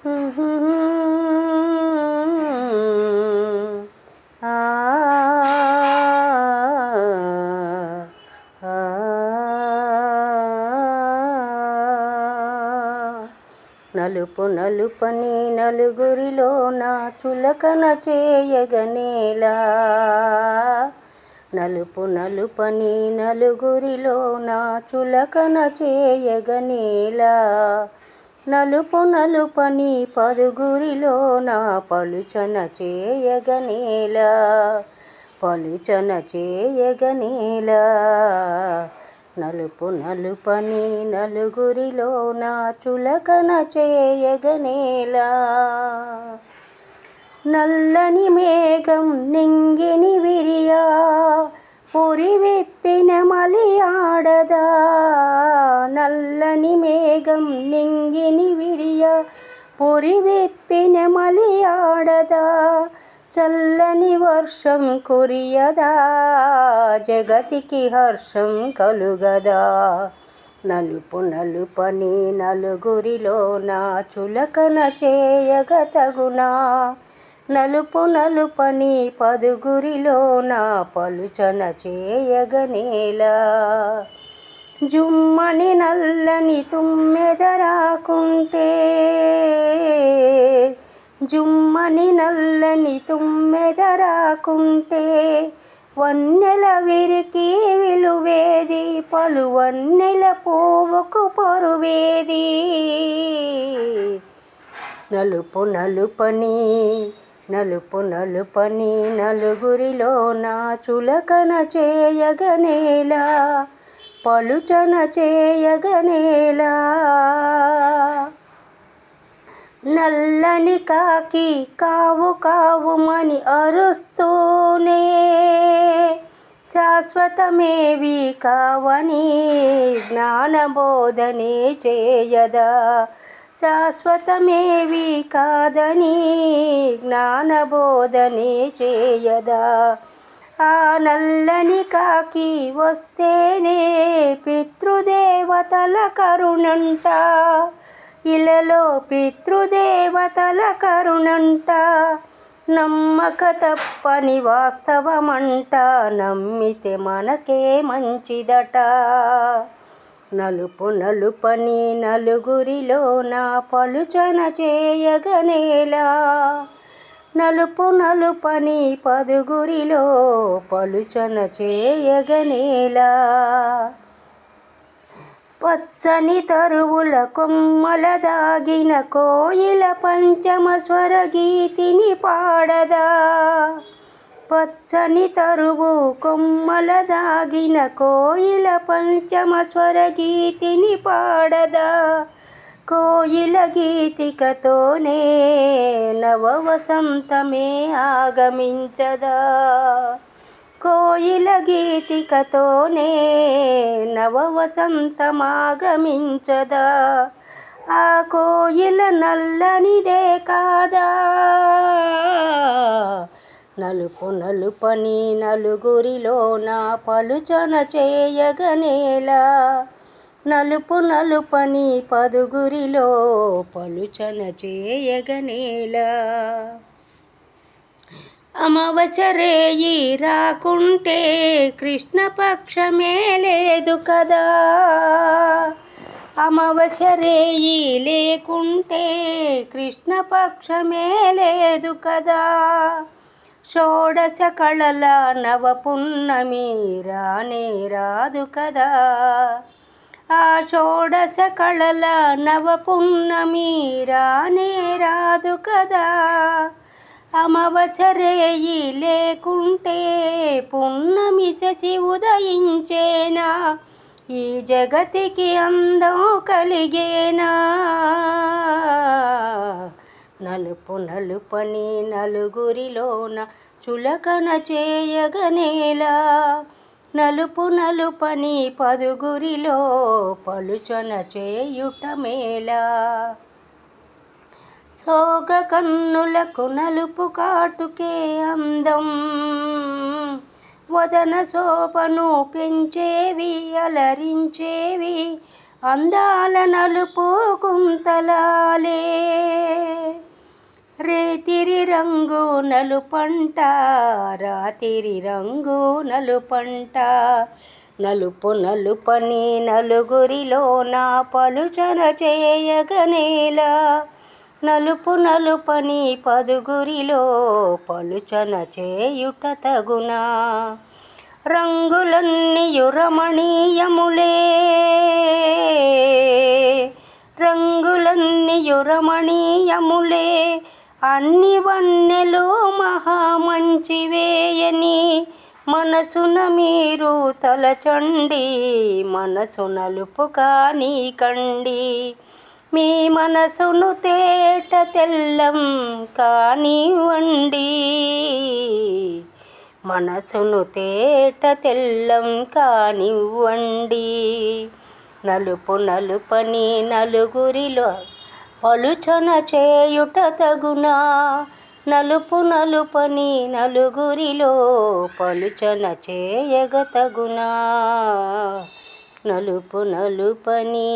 ఆ నలుపు నలుపని నలుగురిలోన చులకన చేయగనేలా, నలుపు నలుపని నలుగురిలోన చులకన చేయగనేలా, నలుపు నలుపని పదుగురిలోన పలుచన చేయగనేలా, పలుచన చేయగనేలా, నలుపు నలుపని నలుగురిలోన చులకన చేయగనేలా. నల్లని మేఘం నింగిని విరియా పురి విప్పిన మలి ఆడదా, నల్లని మేఘం నింగిని విరియా పురి విప్పిన మలి ఆడదా, చల్లని వర్షం కురియదా జగతికి హర్షం కలుగదా, నలుపు నలుపని నలుగురిలోన చులకన చేయగతగునా, నలుపు నలుపని పదుగురిలోన పలుచన చేయగనేలా. జుమ్మని నల్లని తుమ్మెదరాకుంటే, జుమ్మని నల్లని తుమ్మెదరాకుంటే, వన్నెల విరికి విలువేది పలు వన్నెల పువ్వుకు పరువేది, నలుపు నలుపని నలుపు నలుపని నలుగురిలోన చులకన చేయగనేలా, పలుచన చేయగనేలా. నల్లని కాకి కావు కావుమని అరుస్తూనే, శాశ్వతమేవి కావని జ్ఞానబోధనే చేయదా, శాశ్వతమేవి కాదని జ్ఞానబోధనే చేయదా. ఆ నల్లని కాకి వస్తేనే పితృదేవతల కరుణంట, ఇలలో పితృదేవతల కరుణంట, నమ్మక తప్పని వాస్తవమంట, నమ్మితే మనకే మంచిదట, నలుపు నలుపని నలుగురిలోన పలుచన చేయగనేలా, నలుపు నలుపని పదుగురిలో పలుచన చేయగనేలా. పచ్చని తరువుల కొమ్మల దాగిన కోయిల పంచమ స్వర గీతిని పాడదా, పచ్చని తరువు కొమ్మల దాగిన కోయిల పంచమ స్వర గీతిని పాడదా, కోయిల గీతికతోనే నవ వసంతమే ఆగమించదా, కోయిల గీతికతోనే నవ వసంతమాగమించదా, ఆ కోయిల నల్లనిదే కాదా, నలుపు నలుపని నలుగురిలోన పలుచన చేయగనేలా, నలుపు నలుపని పదుగురిలో పలుచన చేయగనేలా. అమావాస్య రేయి రాకుంటే కృష్ణపక్షమే లేదు కదా, అమావాస్య రేయి లేకుంటే కృష్ణపక్షమే లేదు కదా, షోడశ కళల నవ పున్నమి రానే రాదు కదా, ఆ షోడశ కళల నవ పున్నమి రానే రాదు కదా, అమావాస్య రేయి లేకుంటే పున్నమి శశి ఉదయించేనా, ఈ జగతికి అందం కలిగేనా, నలుపు నలుపని నలుగురిలోన చులకన చేయగనేలా, నలుపు నలుపని పదుగురిలో పలుచన చేయుట మేలా. సోగ కన్నులకు నలుపు కాటుకే అందం, వదన శోభను పెంచేవి అలరించేవి అందాల నలుపు గుంతలాలే. రేతిరి రంగు నలుపంట రాతిరి రంగు నలుపంట నలుపు నలుపని నలుగురిలోన పలుచన చేయగనేలా నలుపు నలుపని పదుగురిలో పలుచన చేయుట తగునా రంగులన్నీయు రమణీయములే రంగులన్నీయు రమణీయములే అన్ని వన్నెలు మహామంచివేయని మనసున మీరు తలచండి మనసు నలుపు కాని కండి మీ మనసును తేట తెల్లం కానివ్వండి మనసును తేట తెల్లం కానివ్వండి నలుపు నలుపని నలుగురిలో పలుచన చేయుట తగునా నలుపు నలుపని నలుగురిలో పలుచన చేయగ తగునా నలుపు నలుపని